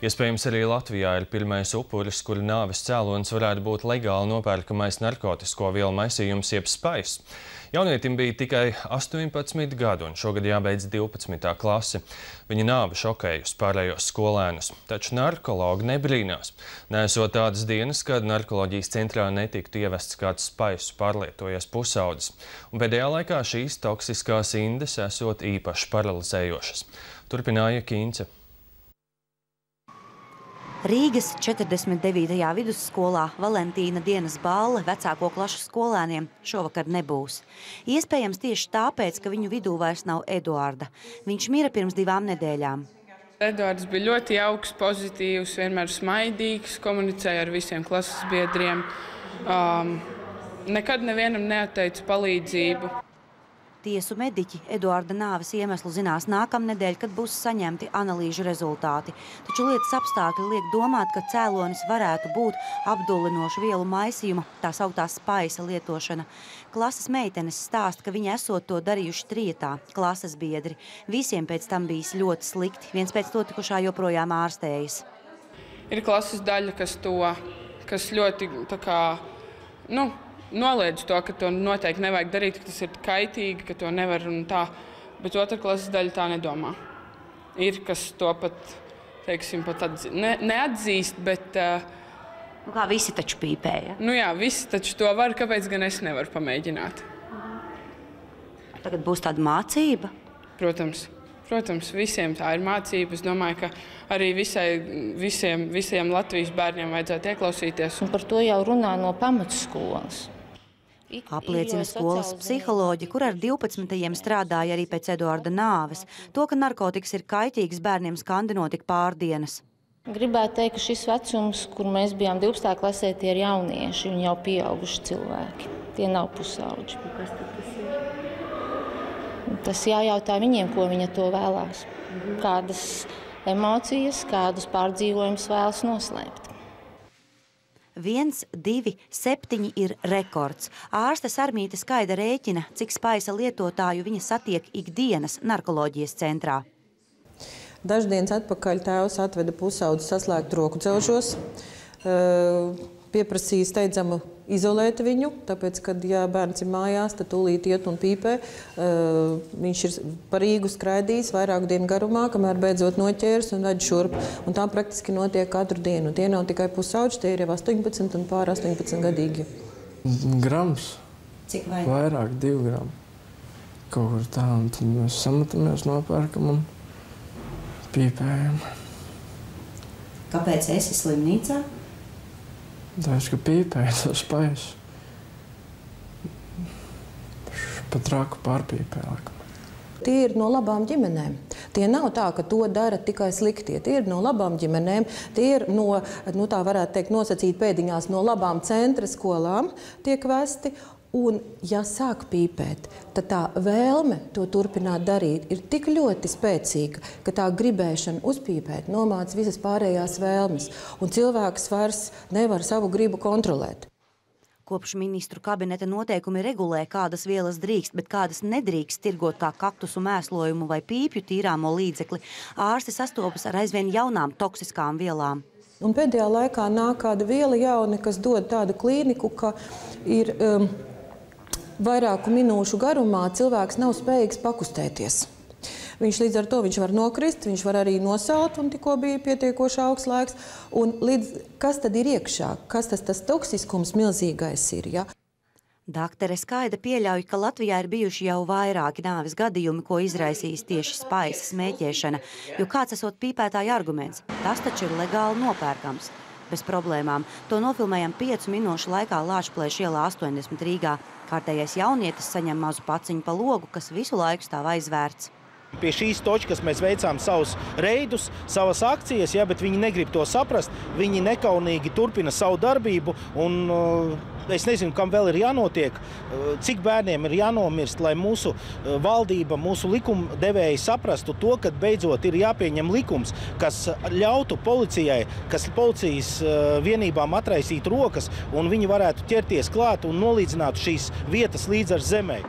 Iespējams, arī Latvijā ir pirmais upuris, kura nāves cēlonis varētu būt legāli nopērkamais narkotisko vielu maisījums jeb spaiss. Jaunietim bija tikai 18 gadi un šogad jābeidz 12. klase. Viņa nāve šokējusi pārējos skolēnus, taču narkologi nebrīnās. Nesot tādas dienas, kad narkoloģijas centrā netiktu ievests kāds spaisu pārlietojies pusaudzis. Un pēdējā laikā šīs toksiskās indes esot īpaši paralizējošas. Turpināja Kīnce. Rīgas 49. vidusskolā Valentīna dienas balle vecāko klašu skolēniem šovakar nebūs. Iespējams tieši tāpēc, ka viņu vidū vairs nav Eduarda. Viņš mira pirms 2 nedēļām. Eduards bija ļoti jauks, pozitīvs, vienmēr smaidīgs, komunicēja ar visiem klases biedriem. Nekad nevienam neatteica palīdzību. Tiesu mediķi Eduarda nāves iemeslu zinās nākamnedēļ, kad būs saņemti analīžu rezultāti. Taču lietas apstākļi liek domāt, ka cēlonis varētu būt apdullinošu vielu maisījuma, tā sauktā spaisa lietošana. Klases meitenes stāsta, ka viņi esot to darījuši trietā, klases biedri. Visiem pēc tam bijis ļoti slikti, viens pēc to tikušā joprojām ārstējas. Ir klases daļa, kas ļoti noliedz to, ka to noteikti nevajag darīt, ka tas ir kaitīgi, ka to nevar un tā, bet otra klases daļa tā nedomā. Ir, kas to pat, teiksim, neatzīst, bet... Kā visi taču pīpēja? Jā, visi taču to var, kāpēc gan es nevaru pamēģināt. Tagad būs tāda mācība? Protams, visiem tā ir mācība. Es domāju, ka arī visiem Latvijas bērniem vajadzētu ieklausīties. Un par to jau runā no pamatskolas. Apliecina skolas psiholoģi, kur ar 12. strādāja arī pēc Eduarda nāves. To, ka narkotikas ir kaitīgs, bērniem skandino tik pārdienas. Gribētu teikt, ka šis vecums, kur mēs bijām 12. klasē, tie ir jaunieši, viņi jau pieauguši cilvēki. Tie nav pusauģi. Kas tad tas ir? Tas jājautā viņiem, ko viņa to vēlās. Kādas emocijas, kādus pārdzīvojumus vēlas noslēpt. 1, 2, 7 ir rekords. Ārste Sarmīte Skaida rēķina, cik spaisa lietotāju viņa satiek ikdienas narkoloģijas centrā. Daždienas atpakaļ tēvs atveda pusaudzi saslēgt roku dzelžos, pieprasīja steidzamu izolēt viņu, tāpēc, kad ja bērns ir mājās, tad tūlīt iet un pīpē. Viņš ir pa Rīgu skraidījis vairāku dienu garumā, kamēr beidzot noķērs un ved šurp. Un tā praktiski notiek katru dienu. Tie nav tikai pusauģi, tie ir jau 18 un pār 18 gadīgi. Grams. Cik vairāk? Vairāk, 2 grami. Kaut kur tā, un tad mēs samatamies, nopērkam un pīpējam. Kāpēc esi slimnīcā? Tāpēc, ka pīpēja to spaisu. Pat traku pārpīpēja. Tie ir no labām ģimenēm. Tie nav tā, ka to dara tikai sliktie. Tie ir no labām ģimenēm. Tie ir no, tā varētu teikt, nosacīt pēdiņās no labām centra skolām tiek vesti. Un, ja sāk pīpēt, tad tā vēlme to turpināt darīt ir tik ļoti spēcīga, ka tā gribēšana uzpīpēt nomāc visas pārējās vēlmes. Un cilvēks vairs nevar savu gribu kontrolēt. Kopš ministru kabineta noteikumi regulē, kādas vielas drīkst, bet kādas nedrīkst tirgot kā kaktusu mēslojumu vai pīpju tīrāmo līdzekli, ārsti sastopas ar aizvien jaunām toksiskām vielām. Un pēdējā laikā nāk kāda viela jauna, kas dod tādu klīniku, ka ir... vairāku minūšu garumā cilvēks nav spējīgs pakustēties. Viņš līdz ar to var nokrist, viņš var arī nosalt, un tikko bija pietiekoši augsts laiks. Un kas tad ir iekšā? Kas tas toksiskums milzīgais ir? Ja? Daktare Skaida pieļauj, ka Latvijā ir bijuši jau vairāki nāves gadījumi, ko izraisījis tieši spaisa smēķēšana, jo kāds esot pīpētāja arguments. Tas taču ir legāli nopērkams. Bez problēmām. To nofilmējam 5 minūšu laikā Lāčplēša ielā 80 Rīgā. Kārtējais jaunietis saņem mazu paciņu pa logu, kas visu laiku stāv aizvērts. Pie šīs točkas mēs veicām savus reidus, savas akcijas, bet viņi negrib to saprast. Viņi nekaunīgi turpina savu darbību un es nezinu, kam vēl ir jānotiek, cik bērniem ir jānomirst, lai mūsu valdība, mūsu likumdevēji saprastu to, ka beidzot ir jāpieņem likums, kas ļautu policijai, kas policijas vienībām atraisītu rokas un viņi varētu ķerties klāt un nolīdzinātu šīs vietas līdz ar zemē.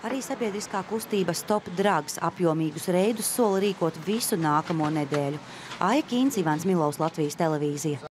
Arī sabiedriskā kustība Stop Drugs apjomīgus reidus sola rīkot visu nākamo nedēļu. Aija Kīns, Ivans Milovs, Latvijas televīzija.